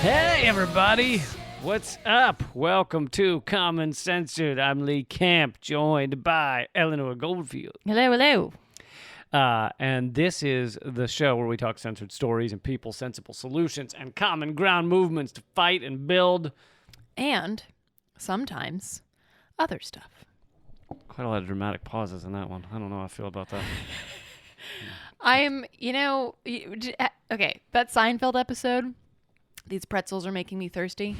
Hey, everybody. What's up? Welcome to Common Censored. I'm Lee Camp, joined by Eleanor Goldfield. Hello, hello. And this is the show where we talk censored stories and people, sensible solutions, and common ground movements to fight and build. And sometimes other stuff. Quite a lot of dramatic pauses in that one. I don't know how I feel about that. Okay, that Seinfeld episode, these pretzels are making me thirsty.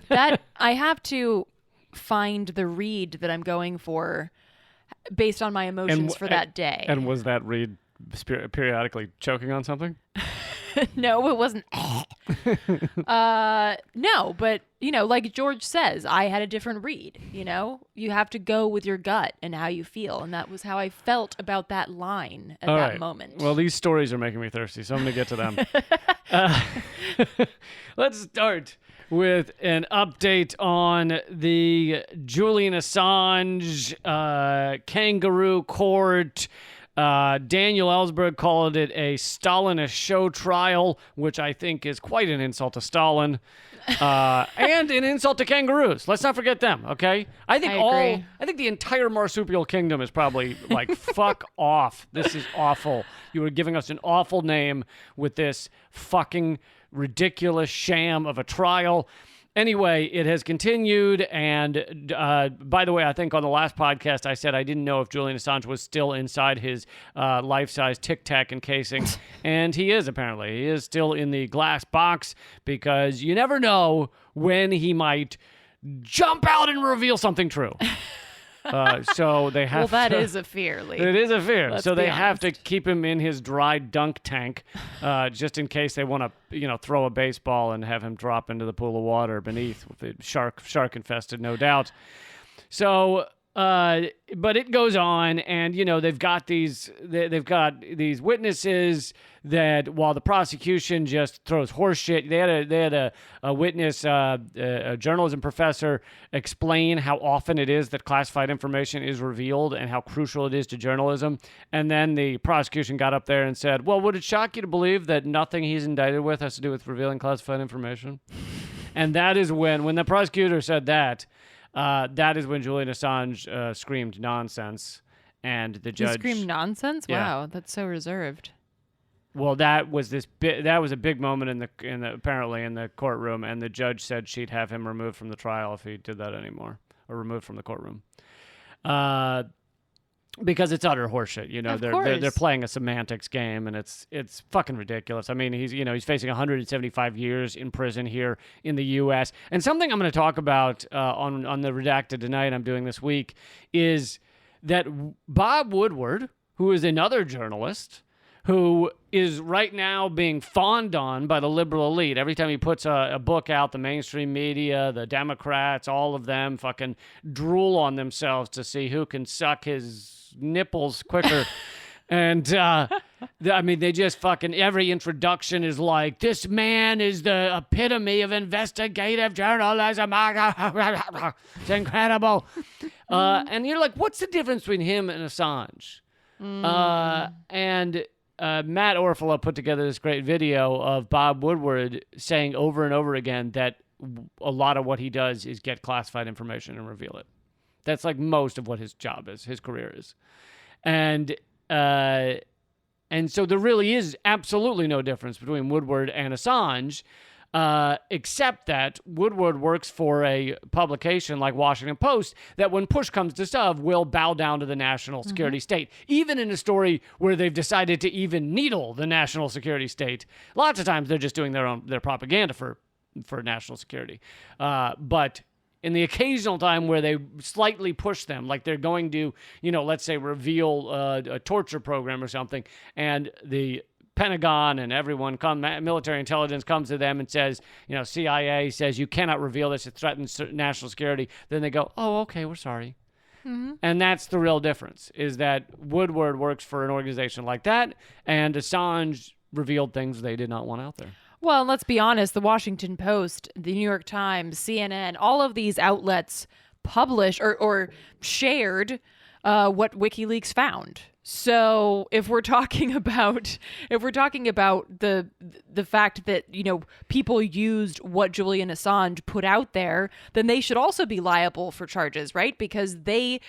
That I have to find the read that I'm going for based on my emotions for that day. And was that Reed periodically choking on something? No, it wasn't. No, but, like George says, I had a different read, You have to go with your gut and how you feel. And that was how I felt about that line at that moment. Well, these stories are making me thirsty, so I'm going to get to them. Let's start with an update on the Julian Assange kangaroo court. Daniel Ellsberg called it a Stalinist show trial, which I think is quite an insult to Stalin, and an insult to kangaroos. Let's not forget them, okay? I think the entire marsupial kingdom is probably like, fuck off. This is awful. You are giving us an awful name with this fucking ridiculous sham of a trial. Anyway, it has continued, and by the way, I think on the last podcast I said I didn't know if Julian Assange was still inside his life-size Tic Tac encasing, and he is apparently. He is still in the glass box because you never know when he might jump out and reveal something true. So they have that is a fear, Lee. It is a fear. Let's so they be have to honest. keep him in his dry dunk tank, just in case they want to, throw a baseball and have him drop into the pool of water beneath with the shark infested, no doubt. So, but it goes on, and they've got these witnesses that, while the prosecution just throws horse shit, they had a witness, a journalism professor, explain how often it is that classified information is revealed and how crucial it is to journalism. And then the prosecution got up there and said, "Well, would it shock you to believe that nothing he's indicted with has to do with revealing classified information?" And that is when the prosecutor said that. That is when Julian Assange screamed nonsense, and the judge screamed nonsense. Yeah. Wow, that's so reserved. Well, that was a big moment apparently in the courtroom, and the judge said she'd have him removed from the trial if he did that anymore, or removed from the courtroom, because it's utter horseshit. They're playing a semantics game, and it's fucking ridiculous. I mean, he's facing 175 years in prison here in the U.S. And something I'm going to talk about on the Redacted tonight, I'm doing this week, is that Bob Woodward, who is another journalist, who is right now being fawned on by the liberal elite. Every time he puts a book out, the mainstream media, the Democrats, all of them fucking drool on themselves to see who can suck his nipples quicker. And, they just fucking, every introduction is like, this man is the epitome of investigative journalism. It's incredible. And you're like, what's the difference between him and Assange? Matt Orfala put together this great video of Bob Woodward saying over and over again that a lot of what he does is get classified information and reveal it. That's like most of what his job is, his career is. And so there really is absolutely no difference between Woodward and Assange, except that Woodward works for a publication like Washington Post that, when push comes to shove, will bow down to the national security state. Even in a story where they've decided to even needle the national security state, lots of times they're just doing their propaganda for national security. But in the occasional time where they slightly push them, like they're going to, let's say reveal a torture program or something, and the Pentagon and everyone, military intelligence comes to them and says, CIA says you cannot reveal this, it threatens national security. Then they go, oh, okay, we're sorry. Mm-hmm. And that's the real difference, is that Woodward works for an organization like that, and Assange revealed things they did not want out there. Well, and let's be honest, the Washington Post, the New York Times, CNN, all of these outlets published or shared what WikiLeaks found. So if we're talking about the fact that, you know, people used what Julian Assange put out there, then they should also be liable for charges, right? Because they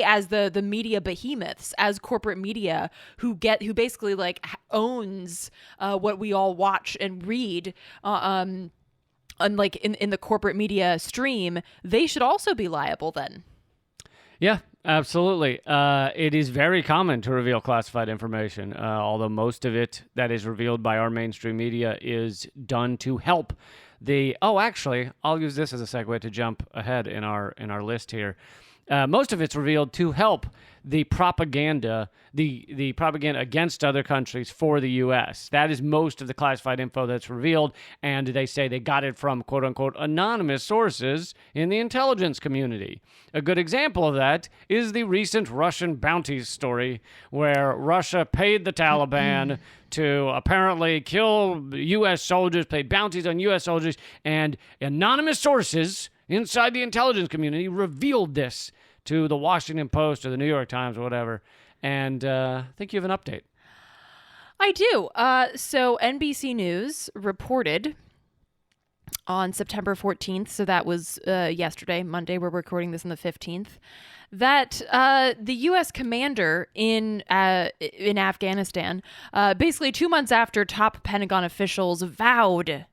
as the media behemoths, as corporate media who basically like owns what we all watch and read, unlike in the corporate media stream, they should also be liable then. Yeah, absolutely. It is very common to reveal classified information, although most of it that is revealed by our mainstream media is done to help actually, I'll use this as a segue to jump ahead in our list here. Most of it's revealed to help the propaganda, the propaganda against other countries for the U.S. That is most of the classified info that's revealed, and they say they got it from quote-unquote anonymous sources in the intelligence community. A good example of that is the recent Russian bounties story, where Russia paid the Taliban to apparently kill U.S. soldiers, pay bounties on U.S. soldiers, and anonymous sources inside the intelligence community revealed this to the Washington Post or the New York Times or whatever. And I think you have an update. I do. So NBC News reported on September 14th, so that was yesterday, Monday, we're recording this on the 15th, that the U.S. commander in Afghanistan, basically 2 months after top Pentagon officials vowed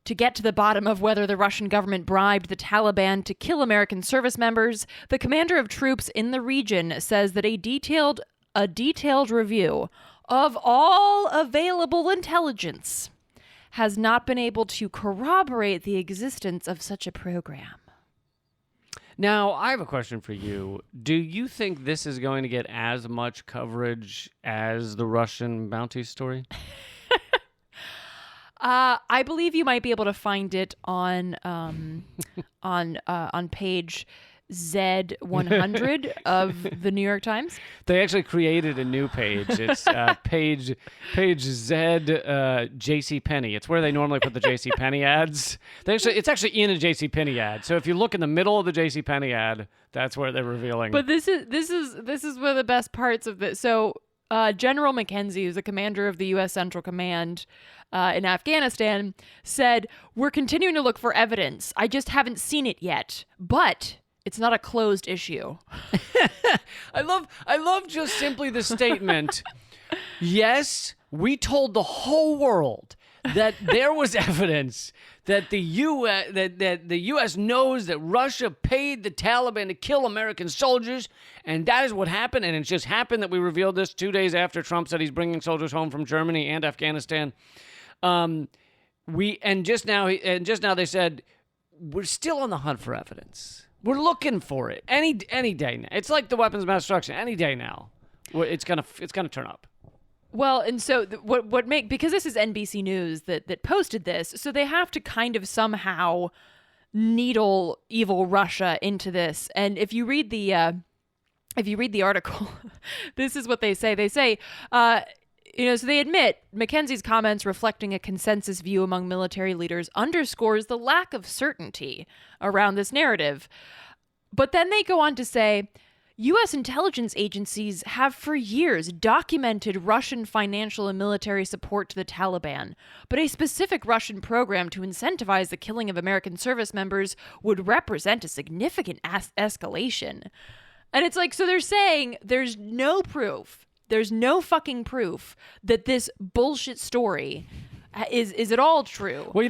to get to the bottom of whether the Russian government bribed the Taliban to kill American service members, the commander of troops in the region says that a detailed review of all available intelligence has not been able to corroborate the existence of such a program. Now, I have a question for you. Do you think this is going to get as much coverage as the Russian bounty story? I believe you might be able to find it on page Z100 of the New York Times. They actually created a new page. It's page Z JCPenney. It's where they normally put the JCPenney ads. It's actually in a JCPenney ad. So if you look in the middle of the JCPenney ad, that's where they're revealing. But this is one of the best parts of this. So General McKenzie, who's the commander of the U.S. Central Command in Afghanistan, said, "We're continuing to look for evidence. I just haven't seen it yet. But it's not a closed issue." I love just simply the statement. Yes, we told the whole world that there was evidence that the U.S. knows that Russia paid the Taliban to kill American soldiers, and that is what happened. And it just happened that we revealed this 2 days after Trump said he's bringing soldiers home from Germany and Afghanistan. Just now they said we're still on the hunt for evidence. We're looking for it any day now. It's like the weapons of mass destruction. Any day now, it's gonna turn up. Well, and so because this is NBC News that posted this, so they have to kind of somehow needle evil Russia into this. And if you read the article, this is what they say. They say, so they admit McKenzie's comments reflecting a consensus view among military leaders underscores the lack of certainty around this narrative. But then they go on to say, U.S. intelligence agencies have for years documented Russian financial and military support to the Taliban, but a specific Russian program to incentivize the killing of American service members would represent a significant escalation. And it's like, so they're saying there's no proof. There's no fucking proof that this bullshit story is at all true. Well,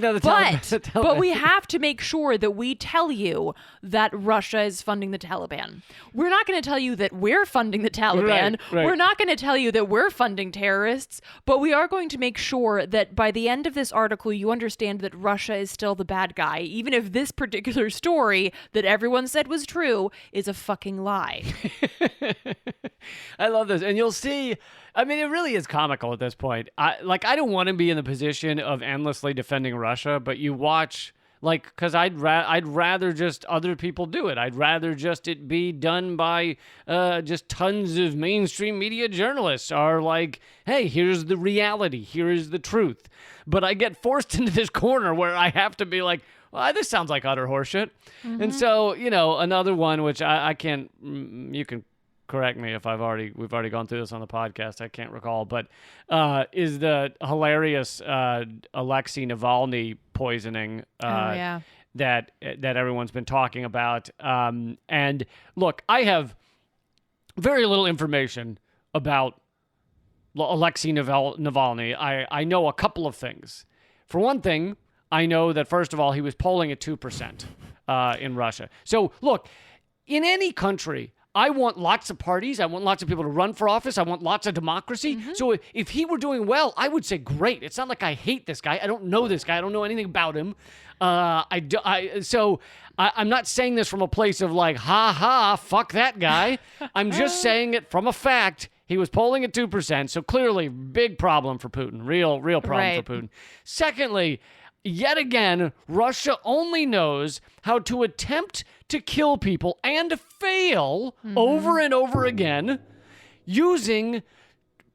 but we have to make sure that we tell you that Russia is funding the Taliban. We're not going to tell you that we're funding the Taliban. Right. We're not going to tell you that we're funding terrorists, but we are going to make sure that by the end of this article, you understand that Russia is still the bad guy, even if this particular story that everyone said was true is a fucking lie. I love this. And you'll see, I mean, it really is comical at this point. I don't want to be in the position of endlessly defending Russia, but you watch, because I'd rather just other people do it. I'd rather just it be done by just tons of mainstream media journalists are like, hey, here's the reality. Here is the truth. But I get forced into this corner where I have to be like, well, this sounds like utter horseshit. Mm-hmm. And so, another one, which I can't, you can correct me if we've already gone through this on the podcast. I can't recall, but is the hilarious Alexei Navalny poisoning. That everyone's been talking about. And look, I have very little information about Alexei Navalny. I know a couple of things. For one thing, I know that, first of all, he was polling at 2% in Russia. So, look, in any country, I want lots of parties. I want lots of people to run for office. I want lots of democracy. Mm-hmm. So if he were doing well, I would say great. It's not like I hate this guy. I don't know this guy. I don't know anything about him. So I'm not saying this from a place of like, ha ha, fuck that guy. I'm just saying it from a fact. He was polling at 2%. So clearly, big problem for Putin. Real problem for Putin. Secondly, yet again, Russia only knows how to attempt to kill people and fail over and over again using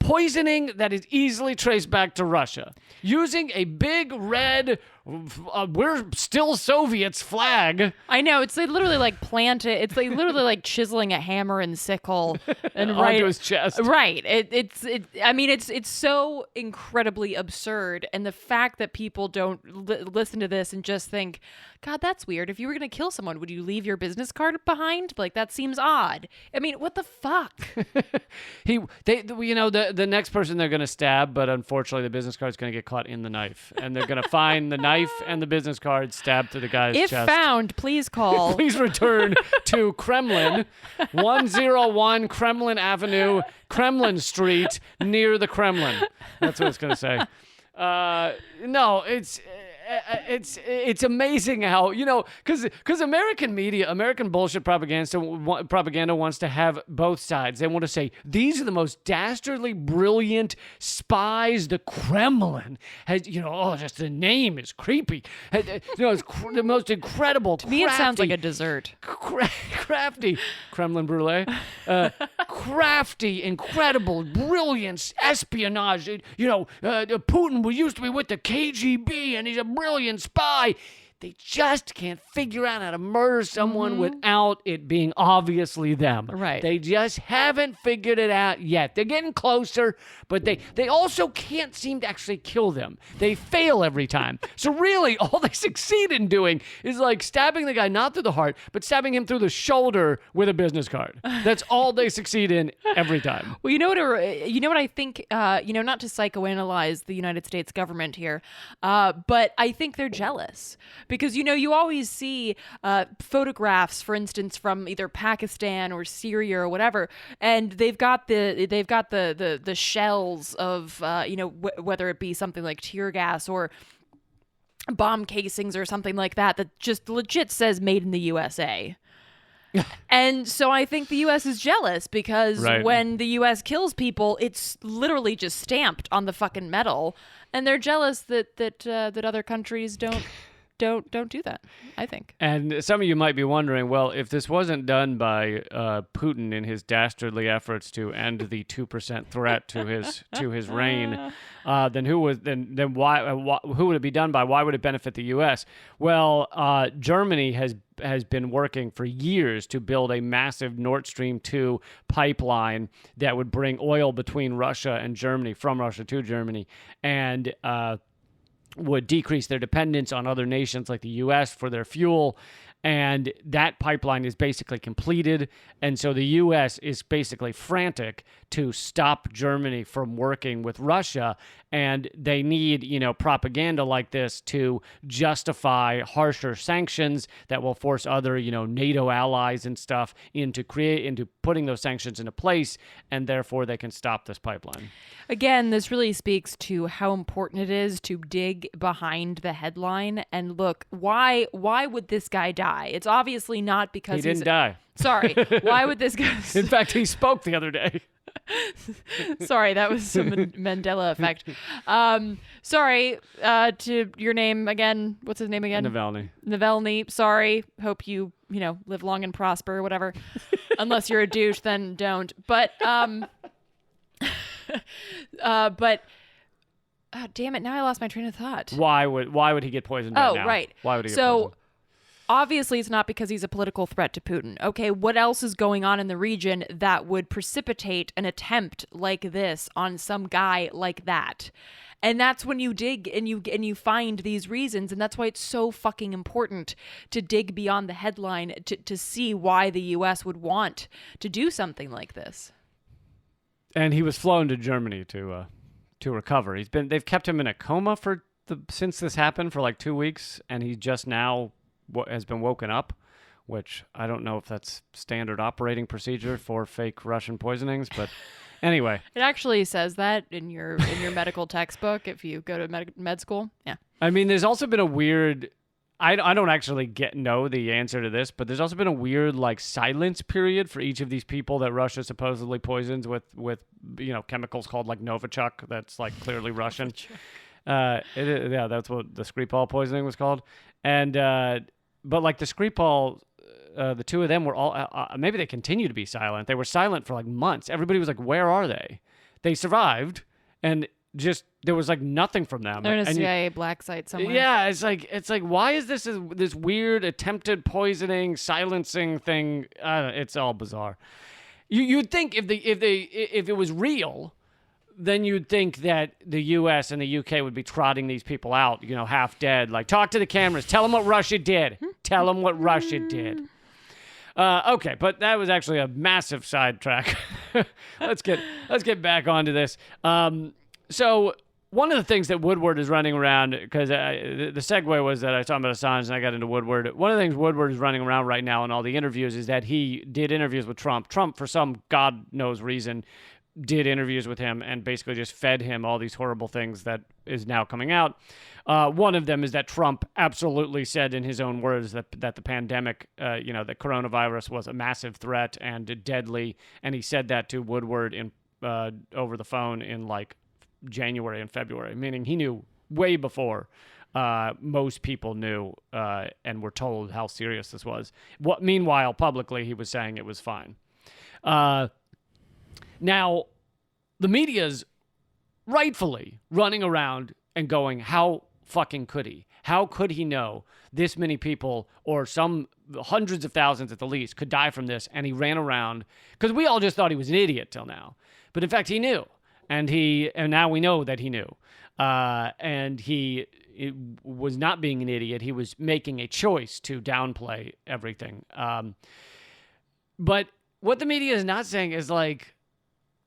poisoning that is easily traced back to Russia. Using a big red, we're still Soviets flag. I know, it's like literally like planted. It's like literally like chiseling a hammer and sickle and onto his chest. Right. It's so incredibly absurd, and the fact that people don't listen to this and just think, God, that's weird. If you were going to kill someone, would you leave your business card behind? Like, that seems odd. I mean, what the fuck? The next person they're going to stab, but unfortunately the business card's going to get caught in the knife, and they're going to find the knife and the business card stabbed to the guy's chest. If found, please call. Please return to Kremlin, 101 Kremlin Avenue, Kremlin Street, near the Kremlin. That's what it's going to say. No, it's amazing how, because American media, American bullshit propaganda wants to have both sides. They want to say, these are the most dastardly, brilliant spies the Kremlin has, just the name is creepy. It's the most incredible, to me, it sounds like a dessert. Crafty, Kremlin brulee, crafty, incredible, brilliant espionage. Putin used to be with the KGB, and he's a brilliant spy. They just can't figure out how to murder someone without it being obviously them. Right. They just haven't figured it out yet. They're getting closer, but they also can't seem to actually kill them. They fail every time. So really, all they succeed in doing is like stabbing the guy not through the heart, but stabbing him through the shoulder with a business card. That's all they succeed in every time. Well, you know what I think, not to psychoanalyze the United States government here, but I think they're jealous. Because, you always see photographs, for instance, from either Pakistan or Syria or whatever, and they've got the shells of, whether it be something like tear gas or bomb casings or something like that just legit says made in the USA. And so I think the U.S. is jealous because when the U.S. kills people, it's literally just stamped on the fucking metal, and they're jealous that other countries don't do that, I think. And some of you might be wondering, well, if this wasn't done by Putin in his dastardly efforts to end the 2% threat to his reign, then who would it be done by? Why would it benefit the U.S.? Well, Germany has been working for years to build a massive Nord Stream 2 pipeline that would bring oil between Russia and Germany, from Russia to Germany, and would decrease their dependence on other nations like the U.S. for their fuel. And that pipeline is basically completed. And so the U.S. is basically frantic to stop Germany from working with Russia. And they need, propaganda like this to justify harsher sanctions that will force other, NATO allies and stuff into putting those sanctions into place. And therefore they can stop this pipeline. Again, this really speaks to how important it is to dig behind the headline and look, why would this guy die? It's obviously not because he didn't die. Sorry. Why would this guy... In fact, he spoke the other day. Sorry, that was some Mandela effect. Sorry, to your name again. What's his name again? Navalny. Sorry. Hope you, live long and prosper or whatever. Unless you're a douche, then don't. But, damn it, now I lost my train of thought. Why would he get poisoned right now? Oh, right. Why would he get poisoned? Obviously, it's not because he's a political threat to Putin. Okay, what else is going on in the region that would precipitate an attempt like this on some guy like that? And that's when you dig and you find these reasons, and that's why it's so fucking important to dig beyond the headline to see why the U.S. would want to do something like this. And he was flown to Germany to recover. They've kept him in a coma since this happened for like 2 weeks, and he just now has been woken up, which I don't know if that's standard operating procedure for fake Russian poisonings, but anyway. It actually says that in your medical textbook if you go to med school. Yeah. I mean, there's also been a weird... I don't actually know the answer to this, but there's also been a weird like silence period for each of these people that Russia supposedly poisons with chemicals called like Novichok. That's like clearly Russian. That's what the Skripal poisoning was called. And but like the Skripal, the two of them were all maybe they continue to be silent. They were silent for like months. Everybody was like, "Where are they?" They survived, and just there was like nothing from them. They're in a CIA black site somewhere. Yeah, it's like why is this weird attempted poisoning silencing thing? It's all bizarre. You'd think if it was real, then you'd think that the U.S. and the U.K. would be trotting these people out, half dead. Like, talk to the cameras. Tell them what Russia did. Tell them what Russia did. Okay, but that was actually a massive sidetrack. Let's get back onto this. So one of the things that Woodward is running around, because the segue was that I was talking about Assange and I got into Woodward. One of the things Woodward is running around right now in all the interviews is that he did interviews with Trump. Trump, for some God knows reason, did interviews with him and basically just fed him all these horrible things that is now coming out. One of them is that Trump absolutely said in his own words that the pandemic, that coronavirus was a massive threat and deadly. And he said that to Woodward over the phone in like January and February, meaning he knew way before most people knew and were told how serious this was. Meanwhile, publicly, he was saying it was fine. Now, the media's rightfully running around and going, how fucking could he? How could he know this many people, or some hundreds of thousands at the least, could die from this? And he ran around, because we all just thought he was an idiot till now. But in fact, he knew. And now we know that he knew. And he was not being an idiot. He was making a choice to downplay everything. But what the media is not saying is like,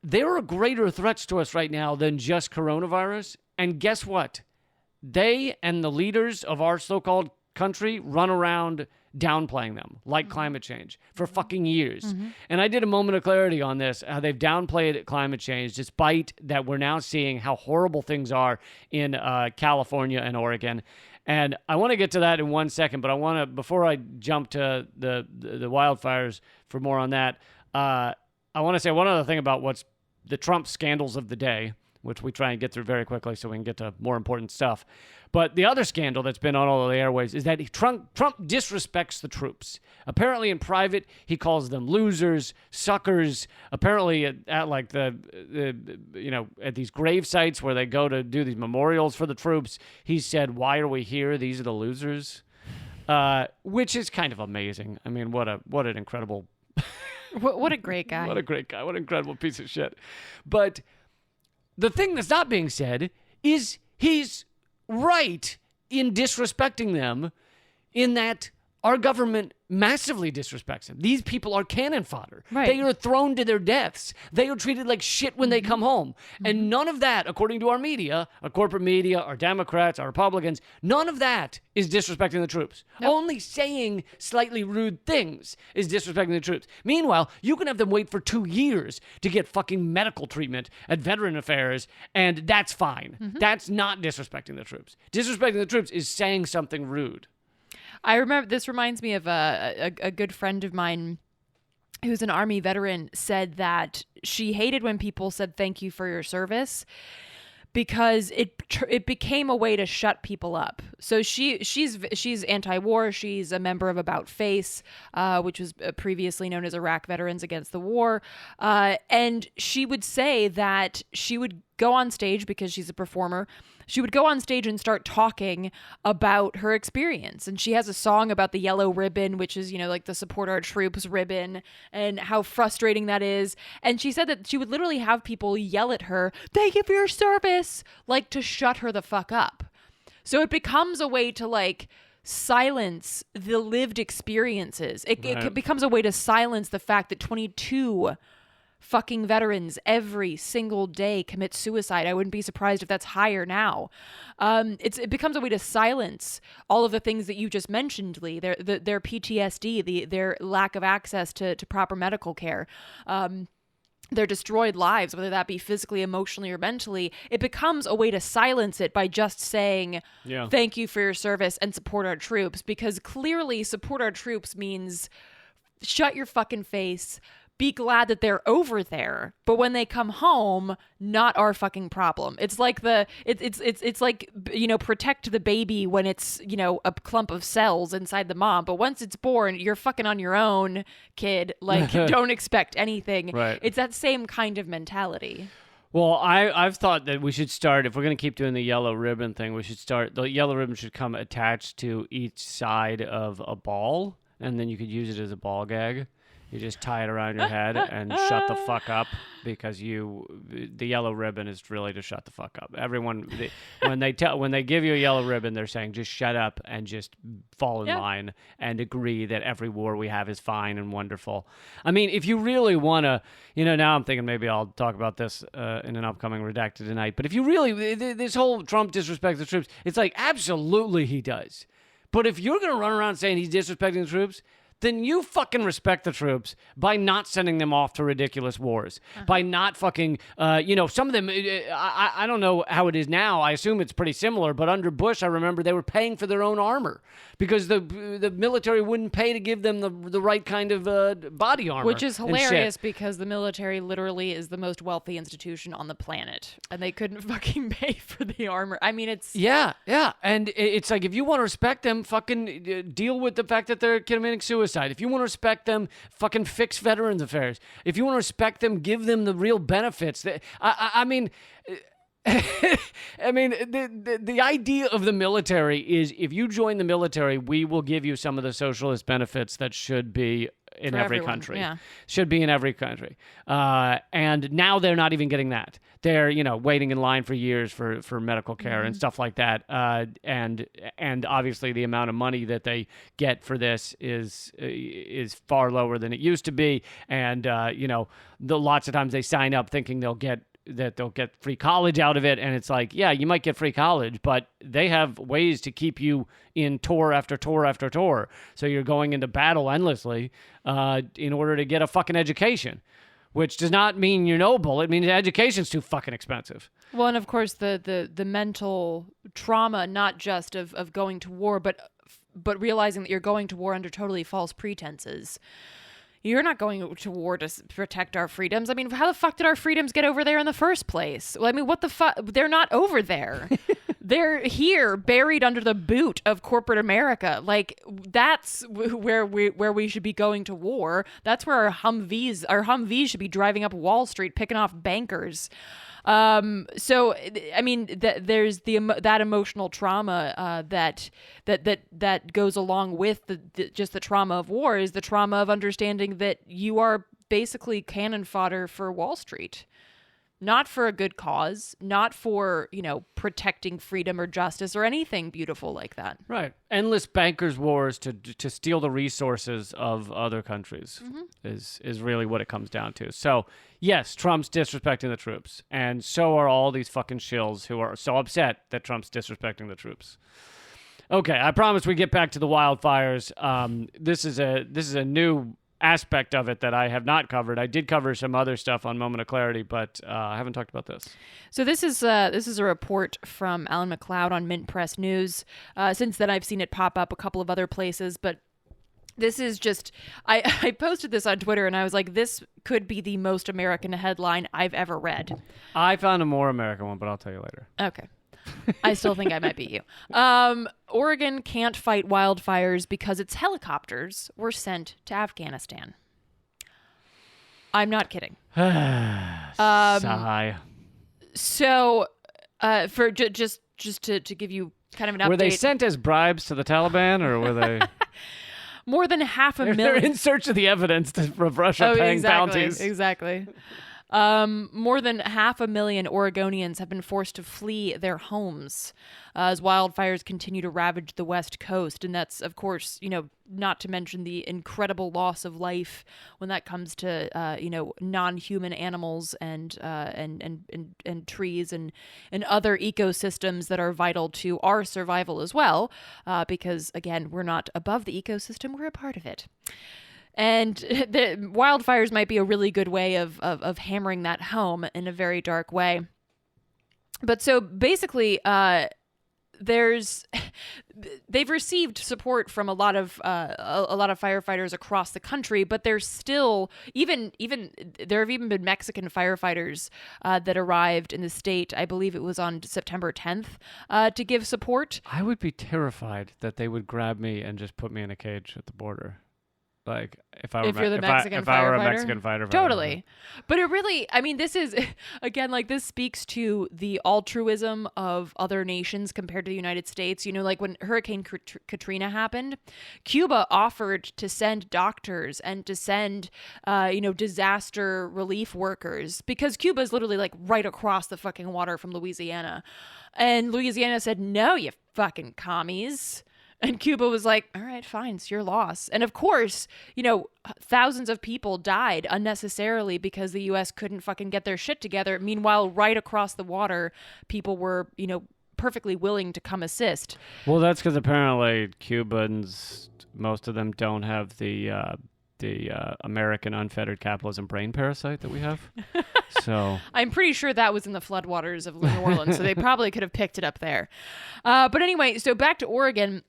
there are greater threats to us right now than just coronavirus. And guess what? They and the leaders of our so-called country run around downplaying them, like climate change, for fucking years. Mm-hmm. And I did a moment of clarity on this, how they've downplayed climate change, despite that we're now seeing how horrible things are in California and Oregon. And I want to get to that in 1 second, but I want to, before I jump to the wildfires for more on that, I want to say one other thing about what's the Trump scandals of the day, which we try and get through very quickly so we can get to more important stuff. But the other scandal that's been on all of the airwaves is that Trump disrespects the troops. Apparently in private, he calls them losers, suckers. Apparently at like at these grave sites where they go to do these memorials for the troops, he said, "Why are we here? These are the losers," which is kind of amazing. I mean, what an incredible... What a great guy. What a great guy. What an incredible piece of shit. But the thing that's not being said is he's right in disrespecting them, in that our government massively disrespects them. These people are cannon fodder. Right. They are thrown to their deaths. They are treated like shit when they come home. And none of that, according to our media, our corporate media, our Democrats, our Republicans, none of that is disrespecting the troops. Nope. Only saying slightly rude things is disrespecting the troops. Meanwhile, you can have them wait for 2 years to get fucking medical treatment at Veteran Affairs, and that's fine. Mm-hmm. That's not disrespecting the troops. Disrespecting the troops is saying something rude. I remember, this reminds me of a good friend of mine who's an Army veteran said that she hated when people said thank you for your service, because it became a way to shut people up. So she's anti-war. She's a member of About Face, which was previously known as Iraq Veterans Against the War. And she would say that she would go on stage, because she's a performer, she would go on stage and start talking about her experience. And she has a song about the yellow ribbon, which is, like the support our troops ribbon, and how frustrating that is. And she said that she would literally have people yell at her, "Thank you for your service," like to shut her the fuck up. So it becomes a way to silence the lived experiences. It becomes a way to silence the fact that 22 fucking veterans every single day commit suicide. I wouldn't be surprised if that's higher now. It becomes a way to silence all of the things that you just mentioned, Lee. Their PTSD, their lack of access to proper medical care. Their destroyed lives, whether that be physically, emotionally, or mentally. It becomes a way to silence it by just saying, thank you for your service and support our troops, because clearly support our troops means shut your fucking face, be glad that they're over there, but when they come home, not our fucking problem. It's like it's like, protect the baby when it's, a clump of cells inside the mom, but once it's born, you're fucking on your own, kid. Don't expect anything. Right. It's that same kind of mentality. Well, I've thought that we should start, if we're going to keep doing the yellow ribbon thing, the yellow ribbon should come attached to each side of a ball, and then you could use it as a ball gag. You just tie it around your head and shut the fuck up, because the yellow ribbon is really to shut the fuck up. Everyone, when they give you a yellow ribbon, they're saying just shut up and just fall in line and agree that every war we have is fine and wonderful. I mean, if you really want to, now I'm thinking maybe I'll talk about this in an upcoming Redacted tonight, but if you really, this whole Trump disrespect the troops, it's like, absolutely he does. But if you're going to run around saying he's disrespecting the troops, then you fucking respect the troops by not sending them off to ridiculous wars, by not fucking, some of them, I don't know how it is now. I assume it's pretty similar, but under Bush, I remember they were paying for their own armor because the military wouldn't pay to give them the right kind of body armor. Which is hilarious because the military literally is the most wealthy institution on the planet, and they couldn't fucking pay for the armor. I mean, it's... Yeah. And it's like, if you want to respect them, fucking deal with the fact that they're committing suicide. If you want to respect them, fucking fix veterans affairs. If you want to respect them, give them the real benefits. I mean, the idea of the military is, if you join the military, we will give you some of the socialist benefits that should be in every country. Yeah. Should be in every country. And now they're not even getting that. They're, waiting in line for years for medical care and stuff like that. And obviously the amount of money that they get for this is far lower than it used to be. And, lots of times they sign up thinking they'll get free college out of it, and it's like, yeah, you might get free college, but they have ways to keep you in tour after tour after tour, so you're going into battle endlessly in order to get a fucking education, which does not mean you're noble. It means education's too fucking expensive. Well, and of course the mental trauma, not just of going to war, but realizing that you're going to war under totally false pretenses. You're not going to war to protect our freedoms. I mean, how the fuck did our freedoms get over there in the first place? Well, I mean, what the fuck? They're not over there. They're here, buried under the boot of corporate America. Like, that's where we should be going to war. That's where our Humvees should be driving up Wall Street, picking off bankers. So, I mean, there's that emotional trauma that goes along with just the trauma of war, is the trauma of understanding that you are basically cannon fodder for Wall Street. Not for a good cause, not for, protecting freedom or justice or anything beautiful like that. Right. Endless bankers' wars to steal the resources of other countries is really what it comes down to. So, yes, Trump's disrespecting the troops. And so are all these fucking shills who are so upset that Trump's disrespecting the troops. Okay, I promise we get back to the wildfires. This is a new aspect of it that I have not covered. I did cover some other stuff on Moment of Clarity, but I haven't talked about this. So this is a report from Alan McLeod on Mint Press News. Since then, I've seen it pop up a couple of other places, but this is just, I posted this on Twitter, and I was like, this could be the most American headline I've ever read. I found a more American one, but I'll tell you later. Okay. I still think I might beat you. Oregon can't fight wildfires because its helicopters were sent to Afghanistan. I'm not kidding. Sigh. So, for just just to give you kind of an update. Were they sent as bribes to the Taliban, or were they? More than half a million. They're in search of the evidence of Russia paying bounties. Exactly. More than 500,000 Oregonians have been forced to flee their homes as wildfires continue to ravage the West Coast. And that's, of course, not to mention the incredible loss of life when that comes to, non-human animals and trees and other ecosystems that are vital to our survival as well. Because, again, we're not above the ecosystem, we're a part of it. And the wildfires might be a really good way of hammering that home in a very dark way. But so basically, they've received support from a lot of firefighters across the country, but there's still even there have even been Mexican firefighters that arrived in the state. I believe it was on September 10th to give support. I would be terrified that they would grab me and just put me in a cage at the border. Like if I were a Mexican firefighter. Totally. But it really, this is, again, like this speaks to the altruism of other nations compared to the United States. Like when Hurricane Katrina happened, Cuba offered to send doctors and to send, disaster relief workers because Cuba is literally like right across the fucking water from Louisiana. And Louisiana said, no, you fucking commies. And Cuba was like, all right, fine, it's your loss. And of course, thousands of people died unnecessarily because the U.S. couldn't fucking get their shit together. Meanwhile, right across the water, people were, perfectly willing to come assist. Well, that's because apparently Cubans, most of them don't have the American unfettered capitalism brain parasite that we have. So I'm pretty sure that was in the floodwaters of New Orleans, so they probably could have picked it up there. But anyway, so back to Oregon.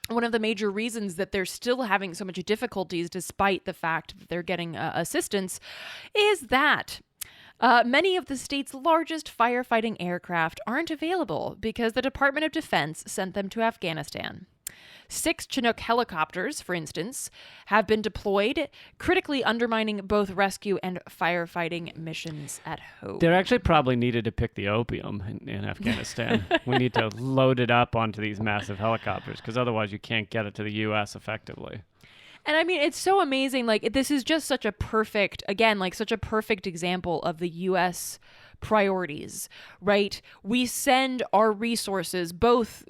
One of the major reasons that they're still having so much difficulties, despite the fact that they're getting assistance, is that many of the state's largest firefighting aircraft aren't available because the Department of Defense sent them to Afghanistan. 6 Chinook helicopters, for instance, have been deployed, critically undermining both rescue and firefighting missions at home. They're actually probably needed to pick the opium in Afghanistan. We need to load it up onto these massive helicopters because otherwise you can't get it to the U.S. effectively. And it's so amazing. Like, this is just such a perfect example of the U.S. priorities, right? We send our resources, both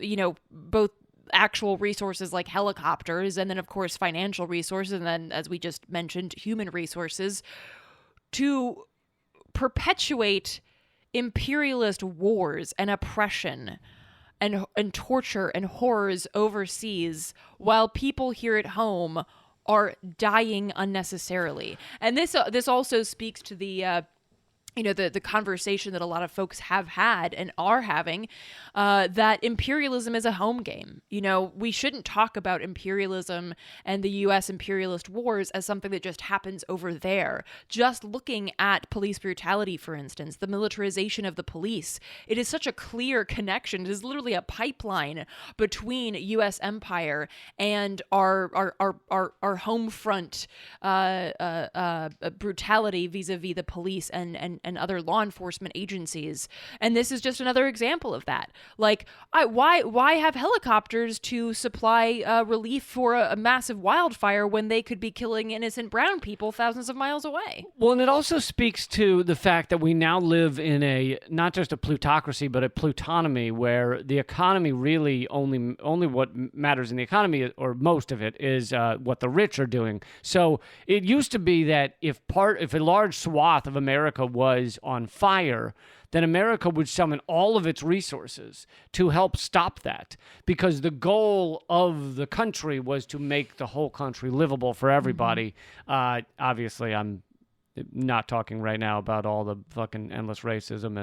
actual resources like helicopters, and then of course financial resources, and then, as we just mentioned, human resources, to perpetuate imperialist wars and oppression and torture and horrors overseas while people here at home are dying unnecessarily. And this also speaks to the the conversation that a lot of folks have had and are having, that imperialism is a home game. We shouldn't talk about imperialism and the U.S. imperialist wars as something that just happens over there. Just looking at police brutality, for instance, the militarization of the police, it is such a clear connection. It is literally a pipeline between U.S. empire and our home front brutality vis-a-vis the police and other law enforcement agencies. And this is just another example of that. Like, why have helicopters to supply relief for a massive wildfire when they could be killing innocent brown people thousands of miles away? Well, and it also speaks to the fact that we now live in not just a plutocracy, but a plutonomy, where the economy really only what matters in the economy, or most of it, is what the rich are doing. So it used to be that if a large swath of America was on fire, then America would summon all of its resources to help stop that, because the goal of the country was to make the whole country livable for everybody. Obviously, I'm not talking right now about all the fucking endless racism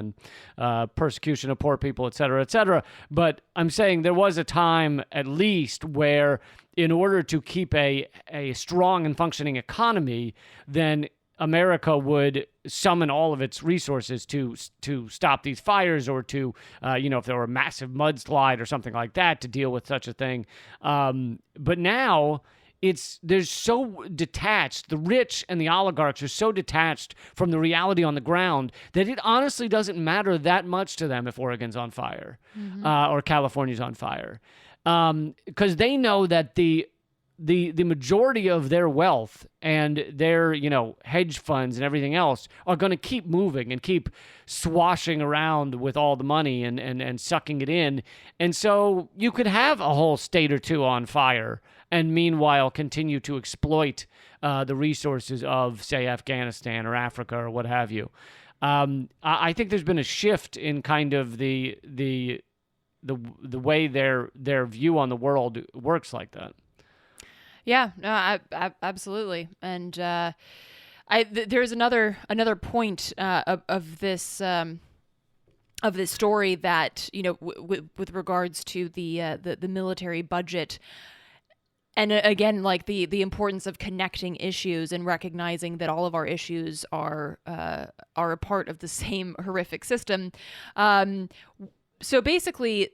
and persecution of poor people, et cetera, but I'm saying there was a time, at least, where in order to keep a strong and functioning economy, then America would summon all of its resources to stop these fires, or to, if there were a massive mudslide or something like that, to deal with such a thing. But now they're so detached. The rich and the oligarchs are so detached from the reality on the ground that it honestly doesn't matter that much to them if Oregon's on fire or California's on fire, because they know that the majority of their wealth and their, hedge funds and everything else are going to keep moving and keep swashing around with all the money and sucking it in. And so you could have a whole state or two on fire and meanwhile continue to exploit the resources of, say, Afghanistan or Africa or what have you. I think there's been a shift in kind of the way their view on the world works like that. Yeah, no, I absolutely. And there's another point of this story that, with regards to the military budget. And again, like the importance of connecting issues and recognizing that all of our issues are a part of the same horrific system. So basically,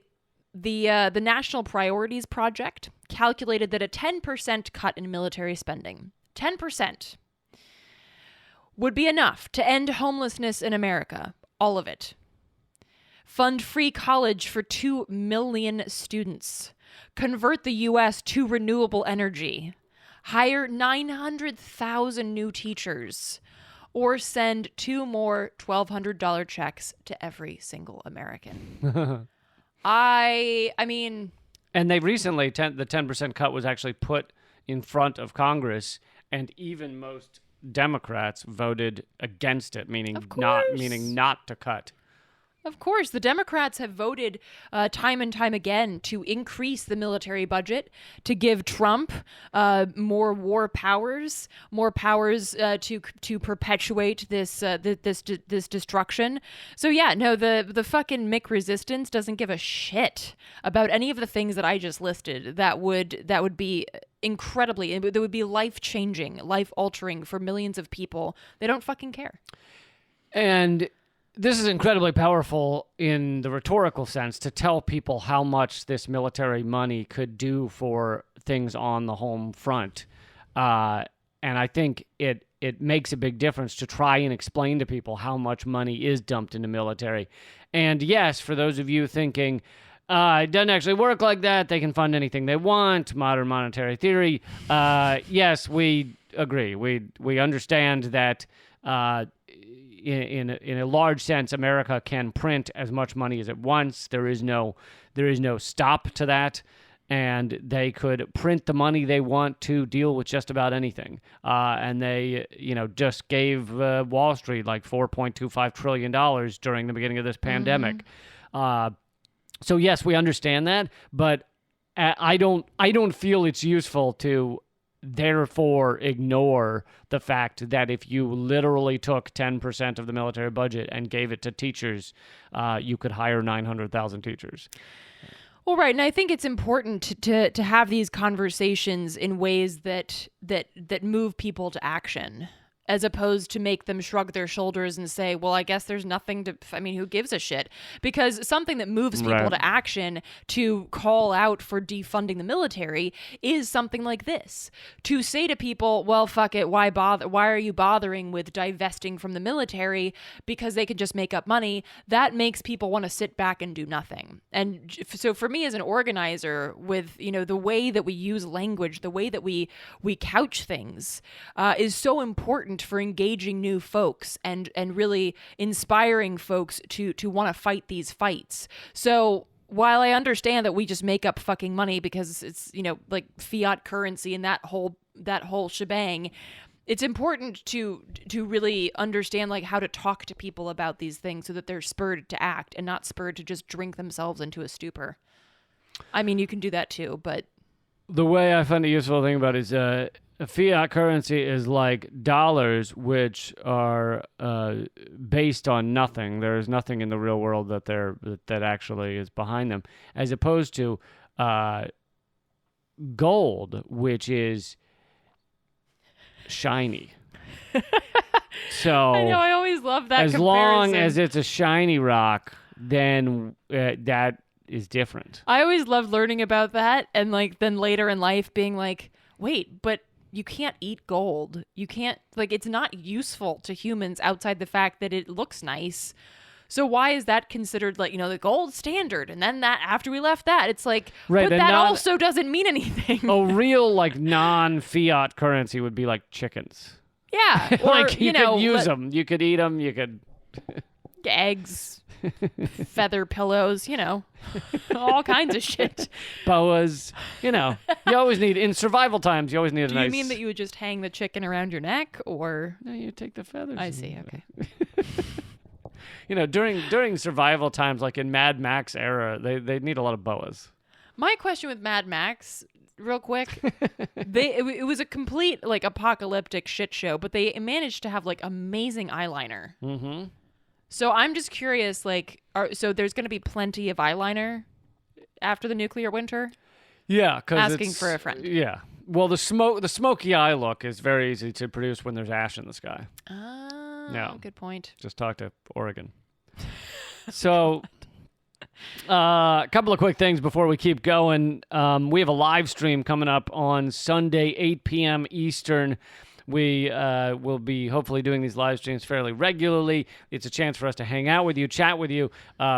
the National Priorities Project calculated that a 10% cut in military spending, 10%, would be enough to end homelessness in America, all of it. Fund free college for 2 million students. Convert the U.S. to renewable energy. Hire 900,000 new teachers. Or send 2 more $1,200 checks to every single American. I mean... And they recently, the 10% cut was actually put in front of Congress, and even most Democrats voted against it, meaning not to cut. Of course, the Democrats have voted time and time again to increase the military budget, to give Trump more war powers, to perpetuate this destruction. So yeah, no, the fucking Mick resistance doesn't give a shit about any of the things that I just listed. That would be incredibly, that would be life-changing, life-altering for millions of people. They don't fucking care. And this is incredibly powerful in the rhetorical sense, to tell people how much this military money could do for things on the home front. And I think it makes a big difference to try and explain to people how much money is dumped into military. And yes, for those of you thinking, it doesn't actually work like that, they can fund anything they want, modern monetary theory. Yes, we agree. We understand that in a large sense, America can print as much money as it wants. There is no stop to that, and they could print the money they want to deal with just about anything. And they, just gave Wall Street like $4.25 trillion during the beginning of this pandemic. So yes, we understand that, but I don't feel it's useful to therefore ignore the fact that if you literally took 10% of the military budget and gave it to teachers, you could hire 900,000 teachers. Well, right, and I think it's important to have these conversations in ways that move people to action, as opposed to make them shrug their shoulders and say, well, I guess there's nothing to, who gives a shit? Because something that moves people to action, to call out for defunding the military, is something like this. To say to people, well, fuck it, why bother? Why are you bothering with divesting from the military? Because they can just make up money. That makes people want to sit back and do nothing. And so for me as an organizer, with, the way that we use language, the way that we couch things, is so important for engaging new folks and really inspiring folks to want to fight these fights. So while I understand that we just make up fucking money because it's, like fiat currency and that whole shebang, it's important to really understand like how to talk to people about these things so that they're spurred to act and not spurred to just drink themselves into a stupor. I mean, you can do that too, but the way I find it useful to think about it is a fiat currency is like dollars, which are based on nothing. There is nothing in the real world that actually is behind them, as opposed to gold, which is shiny. So I know, I always love that as comparison. long as it's a shiny rock, then that is different. I always loved learning about that, and then later in life being like, wait, but you can't eat gold. You can't, like, it's not useful to humans outside the fact that it looks nice. So why is that considered, like, the gold standard? And then that, after we left that, it's like, Right, but and that also doesn't mean anything. A real, like, non-fiat currency would be like chickens. Yeah. Or, Like, you could use them. You could eat them. You could... eggs, feather pillows, all kinds of shit. Boas. You always need, in survival times, you always need a Do nice... you mean that you would just hang the chicken around your neck, or? No, you take the feathers. I see, okay. During survival times, like in Mad Max era, they need a lot of boas. My question with Mad Max, real quick, it was a complete, like, apocalyptic shit show, but they managed to have, like, amazing eyeliner. Mm-hmm. So I'm just curious, like, so there's going to be plenty of eyeliner after the nuclear winter? Yeah, because asking for a friend. Yeah. Well, the smoky eye look is very easy to produce when there's ash in the sky. Oh, Yeah. Good point. Just talk to Oregon. So, a couple of quick things before we keep going. We have a live stream coming up on Sunday, 8 p.m. Eastern. We will be hopefully doing these live streams fairly regularly. It's a chance for us to hang out with you, chat with you.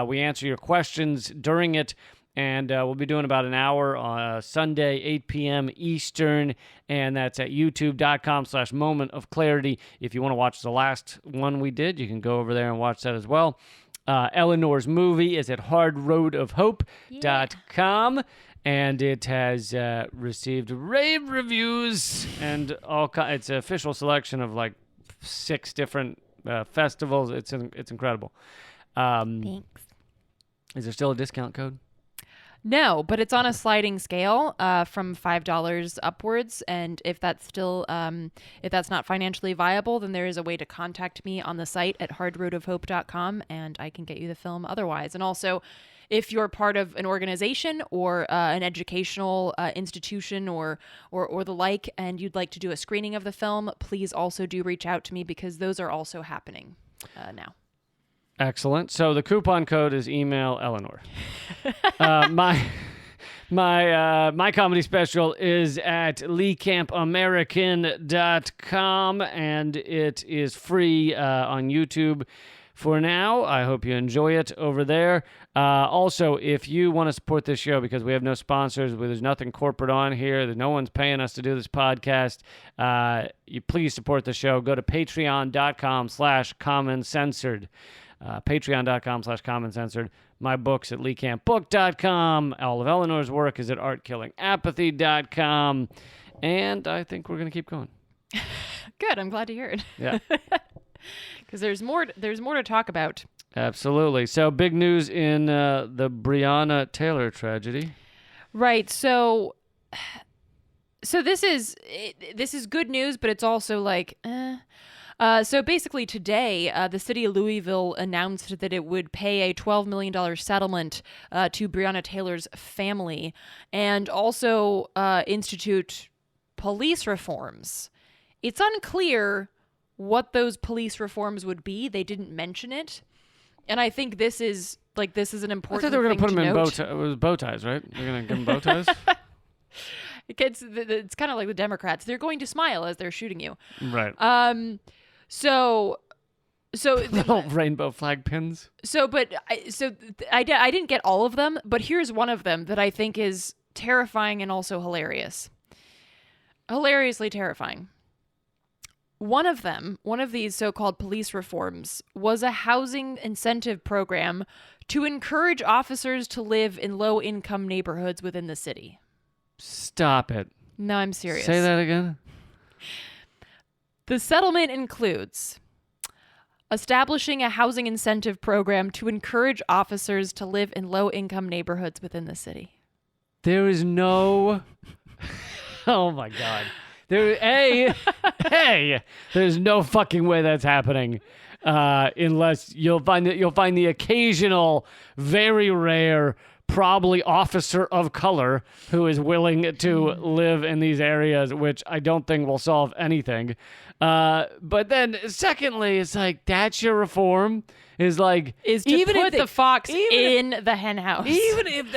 We answer your questions during it. And we'll be doing about an hour on Sunday, 8 p.m. Eastern, and that's at youtube.com/moment of clarity. If you want to watch the last one we did, you can go over there and watch that as well. Eleanor's movie is at hardroadofhope.com, and it has received rave reviews, and it's an official selection of like 6 different festivals. It's incredible. Thanks. Is there still a discount code? No, but it's on a sliding scale from $5 upwards, and if that's still if that's not financially viable, then there is a way to contact me on the site at hardroadofhope.com, and I can get you the film otherwise. And also, if you're part of an organization or an educational institution or the like, and you'd like to do a screening of the film, please also do reach out to me, because those are also happening now. Excellent. So the coupon code is email Eleanor. My comedy special is at leecampamerican.com, and it is free on YouTube for now. I hope you enjoy it over there. Also, if you want to support this show, because we have no sponsors, there's nothing corporate on here, no one's paying us to do this podcast, you please support the show. Go to patreon.com/commoncensored. Patreon.com/commoncensored. My book's at leecampbook.com. All of Eleanor's work is at artkillingapathy.com. And I think we're going to keep going. Good. I'm glad to hear it. Yeah. Because there's more to talk about. Absolutely. So big news in the Breonna Taylor tragedy. Right. So this is good news, but it's also like, So basically today, the city of Louisville announced that it would pay a $12 million settlement to Breonna Taylor's family, and also institute police reforms. It's unclear what those police reforms would be. They didn't mention it. And I think this is an important thing. I thought they were going to put them in bow ties, right? They're going to give them bow ties? It's kind of like the Democrats. They're going to smile as they're shooting you. Right. So little rainbow flag pins. I didn't get all of them, but here's one of them that I think is terrifying and also hilarious. Hilariously terrifying. One of these so-called police reforms was a housing incentive program to encourage officers to live in low-income neighborhoods within the city. Stop it. No, I'm serious. Say that again. The settlement includes establishing a housing incentive program to encourage officers to live in low-income neighborhoods within the city. There is no... Oh, my God. There's no fucking way that's happening. Unless you'll find the occasional, very rare, probably officer of color who is willing to live in these areas, which I don't think will solve anything. But then, secondly, it's like, that's your reform? Is to put the fox in the hen house. Even if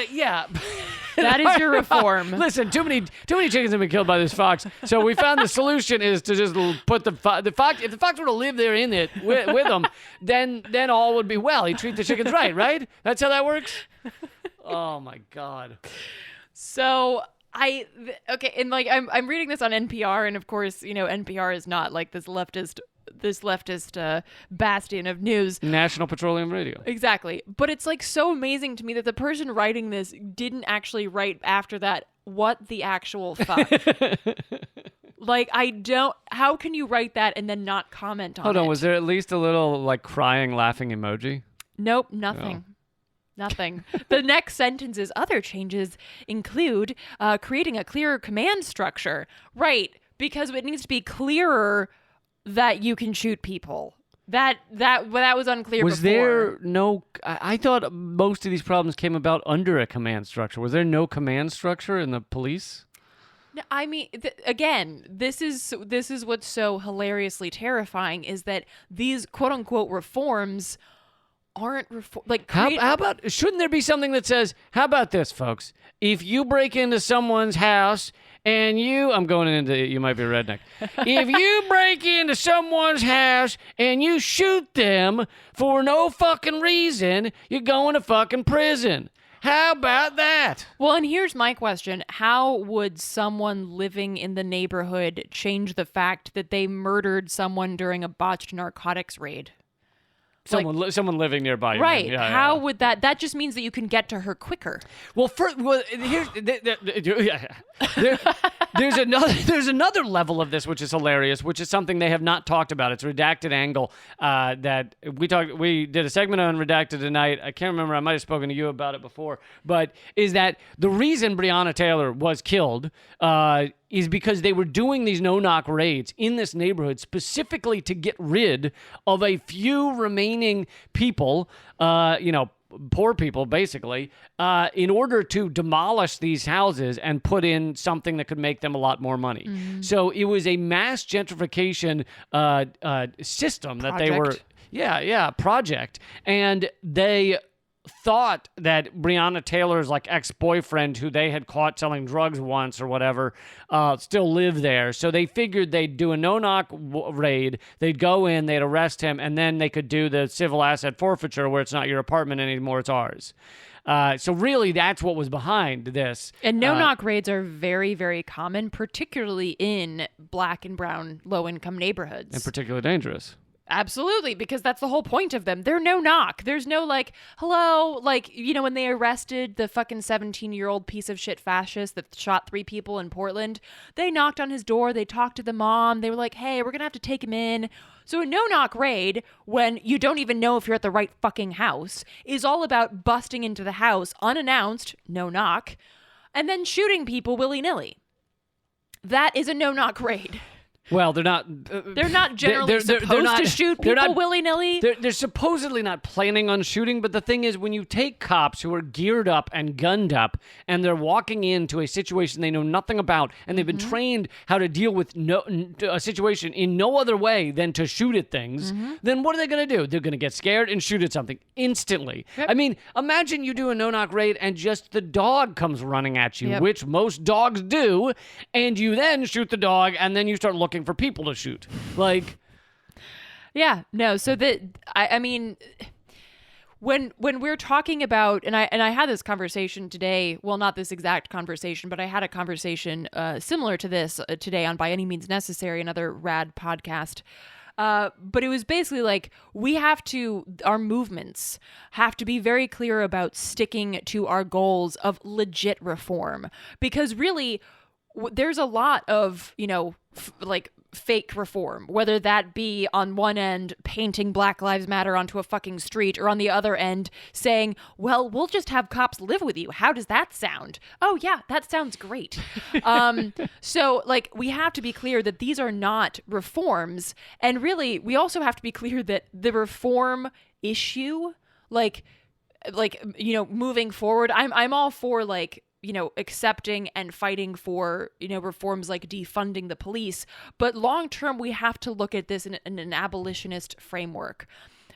That is your reform. Listen, too many chickens have been killed by this fox. So we found the solution is to just put the fox. If the fox were to live there in it with them, then all would be well. He'd treat the chickens right? That's how that works. Oh my God. So okay, and like I'm reading this on NPR, and of course, NPR is not like this leftist bastion of news. National Petroleum Radio. Exactly. But it's like so amazing to me that the person writing this didn't actually write after that what the actual fuck. Like, how can you write that and then not comment on it? Hold on, was there at least a little like crying, laughing emoji? Nope, nothing. No. Nothing. The next sentence is other changes include creating a clearer command structure. Right, because it needs to be clearer that you can shoot people. That was unclear was before. There no... I thought most of these problems came about under a command structure. Was there no command structure in the police? No, I mean, again, this is what's so hilariously terrifying is that these quote-unquote reforms aren't like how about shouldn't there be something that says, how about this, folks, if you break into someone's house and I'm going into, you might be a redneck, if you break into someone's house and you shoot them for no fucking reason, you're going to fucking prison. How about that? Well, and here's my question. How would someone living in the neighborhood change the fact that they murdered someone during a botched narcotics raid? Someone living nearby. Right. Yeah, how would that just means that you can get to her quicker. Well, here's there's another level of this which is hilarious, which is something they have not talked about. It's redacted angle that we did a segment on redacted tonight. I can't remember. I might have spoken to you about it before, but is that the reason Breonna Taylor was killed is because they were doing these no-knock raids in this neighborhood specifically to get rid of a few remaining people, poor people, basically, in order to demolish these houses and put in something that could make them a lot more money. Mm-hmm. So it was a mass gentrification system that they were... project. And they thought that Breonna Taylor's like ex-boyfriend, who they had caught selling drugs once or whatever, still lived there. So they figured they'd do a no-knock raid, they'd go in, they'd arrest him, and then they could do the civil asset forfeiture where it's not your apartment anymore, it's ours. So really, that's what was behind this. And no-knock raids are very, very common, particularly in black and brown low-income neighborhoods. And particularly dangerous. Absolutely, because that's the whole point of them. They're no knock. There's no like, hello, like, when they arrested the fucking 17-year-old piece of shit fascist that shot 3 people in Portland, they knocked on his door, they talked to the mom, they were like, hey, we're gonna have to take him in. So a no-knock raid, when you don't even know if you're at the right fucking house, is all about busting into the house unannounced, no knock, and then shooting people willy-nilly. That is a no-knock raid. Well, they're not. They're not generally supposed to shoot people willy-nilly. They're supposedly not planning on shooting, but the thing is, when you take cops who are geared up and gunned up, and they're walking into a situation they know nothing about, and they've been trained how to deal with a situation in no other way than to shoot at things, then what are they going to do? They're going to get scared and shoot at something instantly. Yep. I mean, imagine you do a no-knock raid and just the dog comes running at you, which most dogs do, and you then shoot the dog, and then you start looking for people to shoot. Like, yeah, no. So that I mean, when we're talking about, and I had this conversation today. Well, not this exact conversation, but I had a conversation similar to this today on By Any Means Necessary, another rad podcast. But it was basically like our movements have to be very clear about sticking to our goals of legit reform, because really there's a lot of, like fake reform, whether that be on one end painting Black Lives Matter onto a fucking street, or on the other end saying, well, we'll just have cops live with you. How does that sound? Oh yeah, that sounds great. So like, we have to be clear that these are not reforms. And really, we also have to be clear that the reform issue, moving forward, I'm all for accepting and fighting for, reforms like defunding the police. But long term, we have to look at this in an abolitionist framework.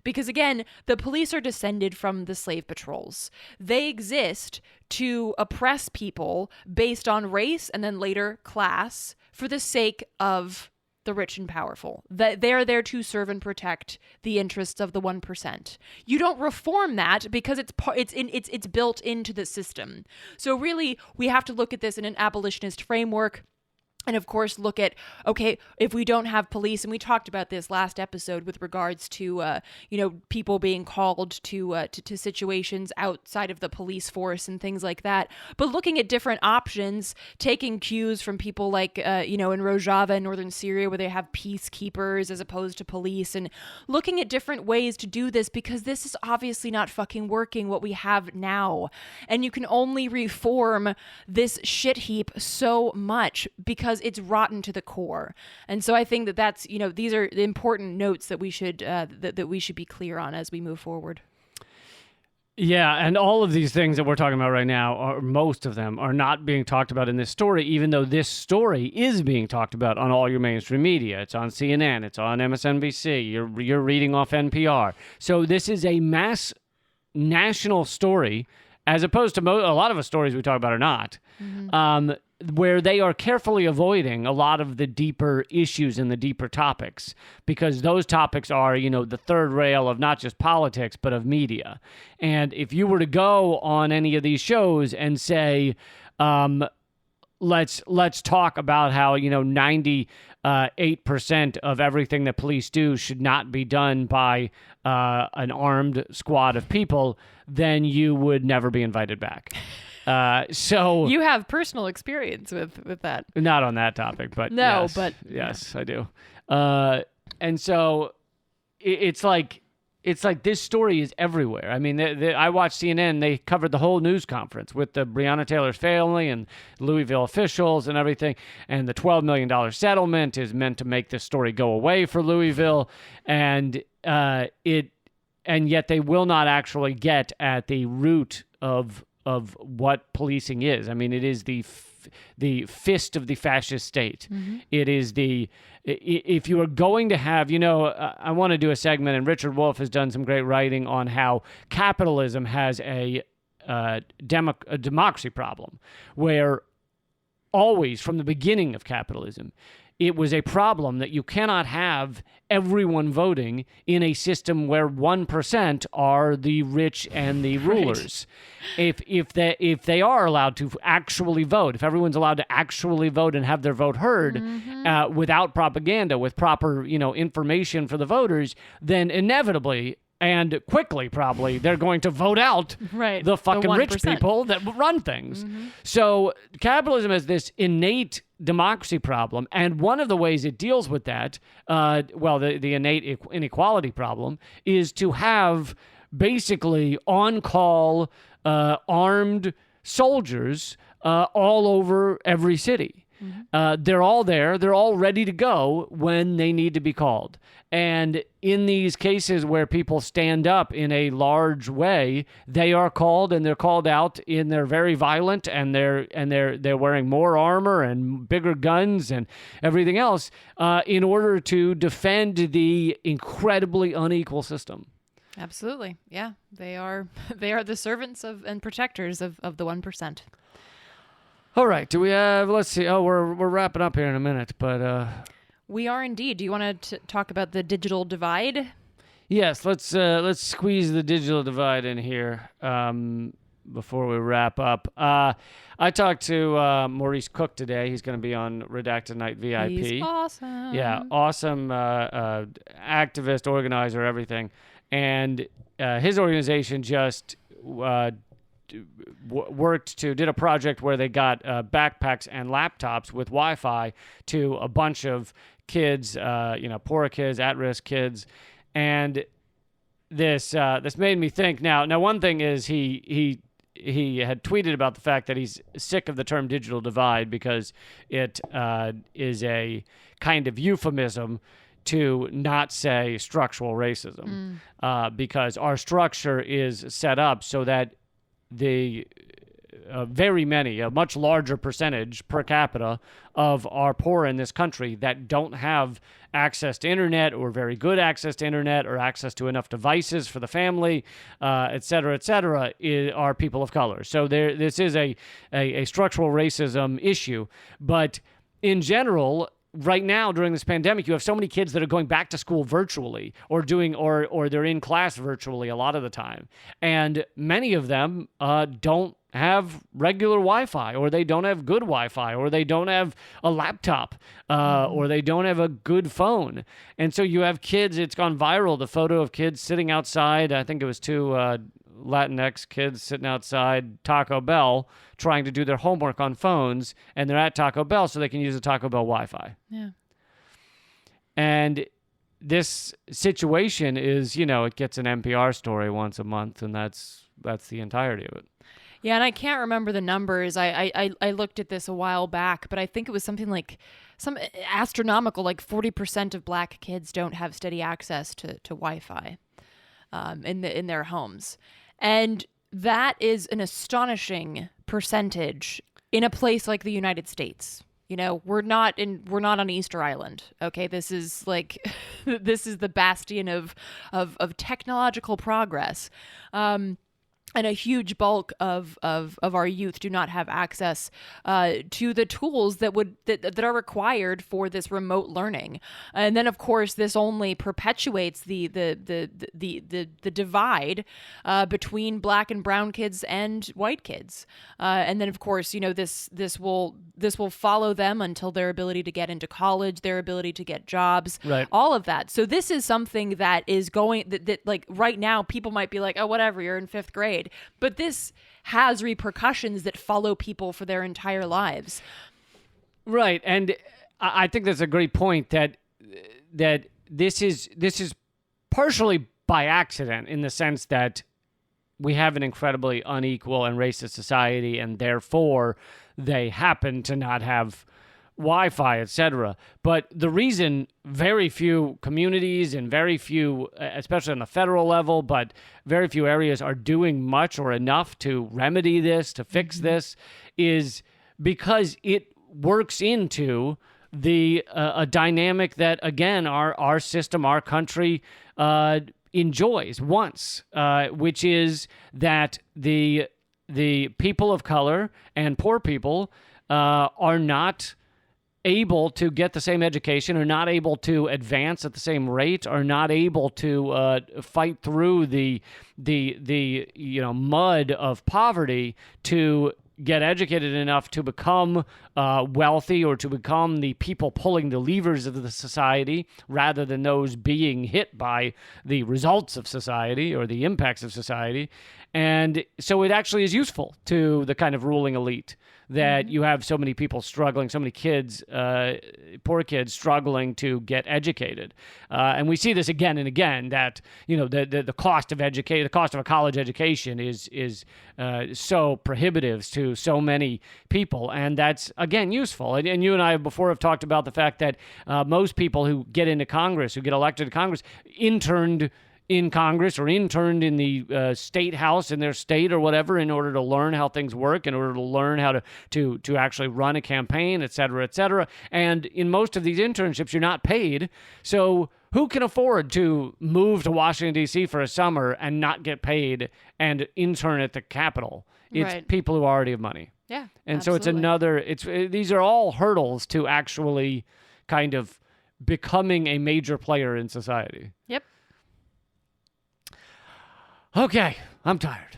Because again, the police are descended from the slave patrols. They exist to oppress people based on race and then later class for the sake of the rich and powerful. That they're there to serve and protect the interests of the 1%. You don't reform that because it's built into the system. So really, we have to look at this in an abolitionist framework. And of course, look at, okay, if we don't have police, and we talked about this last episode with regards to, people being called to situations outside of the police force and things like that. But looking at different options, taking cues from people like, in Rojava in northern Syria, where they have peacekeepers as opposed to police, and looking at different ways to do this, because this is obviously not fucking working what we have now. And you can only reform this shit heap so much because it's rotten to the core. And so I think that that's, these are the important notes that we should that we should be clear on as we move forward. Yeah, and all of these things that we're talking about right now, or most of them, are not being talked about in this story, even though this story is being talked about on all your mainstream media. It's on CNN, it's on MSNBC, you're reading off NPR. So this is a mass national story, as opposed to a lot of the stories we talk about are not. Mm-hmm. Where they are carefully avoiding a lot of the deeper issues and the deeper topics, because those topics are, the third rail of not just politics, but of media. And if you were to go on any of these shows and say, let's talk about how, 98% of everything that police do should not be done by an armed squad of people, then you would never be invited back. So you have personal experience with that. Not on that topic, but no, yes, but yes, I do. And so it's like this story is everywhere. I mean, I watched CNN. They covered the whole news conference with the Breonna Taylor's family and Louisville officials and everything. And the $12 million settlement is meant to make this story go away for Louisville. And yet they will not actually get at the root of what policing is. I mean, it is the fist of the fascist state. Mm-hmm. It is if you are going to have, I want to do a segment, and Richard Wolff has done some great writing on how capitalism has a democracy problem, where always from the beginning of capitalism, it was a problem that you cannot have everyone voting in a system where 1% are the rich and the rulers. Right. If they are allowed to actually vote, if everyone's allowed to actually vote and have their vote heard, mm-hmm. Without propaganda, with proper information for the voters, then inevitably and quickly, probably, they're going to vote out the fucking rich people that run things. Mm-hmm. So capitalism has this innate democracy problem, and one of the ways it deals with that, the innate inequality problem, is to have basically on-call armed soldiers all over every city. Mm-hmm. They're all there. They're all ready to go when they need to be called. And in these cases where people stand up in a large way, they are called, and they're called out, and they're very violent, and they're wearing more armor and bigger guns and everything else in order to defend the incredibly unequal system. Absolutely, yeah, they are the servants of and protectors of the 1%. All right. Do we have? Let's see. Oh, we're wrapping up here in a minute, but we are indeed. Do you want to talk about the digital divide? Yes. Let's squeeze the digital divide in here before we wrap up. I talked to Maurice Cook today. He's going to be on Redacted Night VIP. He's awesome. Yeah, awesome activist, organizer, everything, and his organization just. Did a project where they got backpacks and laptops with Wi-Fi to a bunch of kids, poor kids, at-risk kids, and this made me think. Now one thing is he had tweeted about the fact that he's sick of the term digital divide because it is a kind of euphemism to not say structural racism, because our structure is set up so that the very many, a much larger percentage per capita of our poor in this country that don't have access to internet or very good access to internet or access to enough devices for the family, et cetera, are people of color. So this is a structural racism issue. But in general, right now during this pandemic, you have so many kids that are going back to school virtually or they're in class virtually a lot of the time. And many of them don't have regular Wi-Fi, or they don't have good Wi-Fi, or they don't have a laptop, or they don't have a good phone. And so you have kids, it's gone viral, the photo of kids sitting outside. I think it was two Latinx kids sitting outside Taco Bell trying to do their homework on phones, and they're at Taco Bell so they can use the Taco Bell Wi-Fi. Yeah. And this situation is, it gets an NPR story once a month, and that's the entirety of it. Yeah, and I can't remember the numbers. I looked at this a while back, but I think it was something like some astronomical, like 40% of black kids don't have steady access to Wi-Fi in their homes. And that is an astonishing percentage in a place like the United States. We're not on Easter Island. Okay, this is like this is the bastion of technological progress. And a huge bulk of our youth do not have access to the tools that are required for this remote learning. And then, of course, this only perpetuates the divide between black and brown kids and white kids. And then, of course, this will follow them until their ability to get into college, their ability to get jobs, right. All of that. So this is something that is going that like right now people might be like, oh, whatever, you're in 5th grade. But this has repercussions that follow people for their entire lives. Right. And I think that's a great point that this is partially by accident, in the sense that we have an incredibly unequal and racist society, and therefore they happen to not have Wi-Fi, etc. But the reason very few communities and very few, especially on the federal level, but very few areas are doing much or enough to remedy this, to fix this, is because it works into a dynamic that, again, our system, our country enjoys once, which is that the people of color and poor people are not able to get the same education, are not able to advance at the same rate, are not able to fight through the mud of poverty to get educated enough to become wealthy, or to become the people pulling the levers of the society, rather than those being hit by the results of society or the impacts of society. And so it actually is useful to the kind of ruling elite that you have so many people struggling, so many kids, poor kids struggling to get educated. And we see this again and again, that, the cost of the cost of a college education is so prohibitive to so many people. And that's, again, useful. And you and I before have talked about the fact that most people who get into Congress, who get elected to Congress, interned in Congress or interned in the state house in their state or whatever, in order to learn how things work, in order to learn how to actually run a campaign, et cetera, et cetera. And in most of these internships, you're not paid. So who can afford to move to Washington, D.C. for a summer and not get paid and intern at the Capitol? It's right. People who already have money. Yeah, and absolutely. So these are all hurdles to actually kind of becoming a major player in society. Yep. Okay, I'm tired.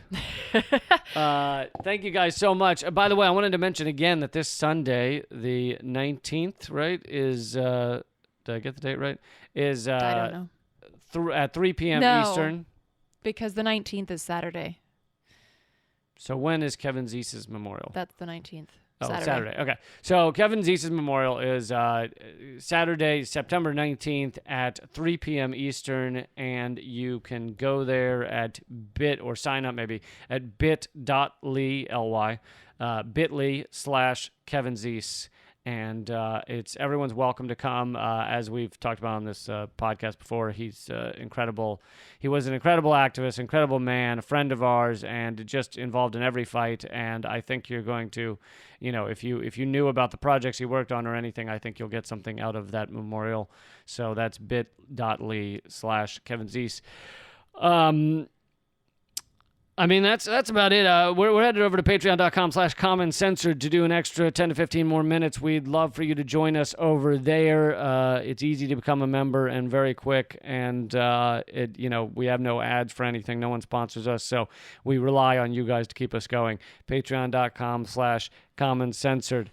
Thank you guys so much. By the way, I wanted to mention again that this Sunday, the 19th, right, is, did I get the date right? Is I don't know. At 3 p.m. No, Eastern. Because the 19th is Saturday. So when is Kevin Zeese's memorial? That's the 19th. Oh, Saturday. Okay. So Kevin Zeese's memorial is Saturday, September 19th at 3 p.m. Eastern, and you can go there at or sign up maybe at bit.ly, bit.ly/Kevin Zeese, And it's everyone's welcome to come. As we've talked about on this podcast before, he's incredible. He was an incredible activist, incredible man, a friend of ours, and just involved in every fight. And I think you're going to, if you knew about the projects he worked on or anything, I think you'll get something out of that memorial. So that's bit.ly/Kevin Zeese. I mean, that's about it. We're headed over to patreon.com/commoncensored to do an extra 10 to 15 more minutes. We'd love for you to join us over there. It's easy to become a member and very quick. And, we have no ads for anything. No one sponsors us. So we rely on you guys to keep us going. Patreon.com/commoncensored.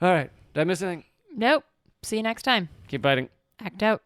All right. Did I miss anything? Nope. See you next time. Keep fighting. Act out.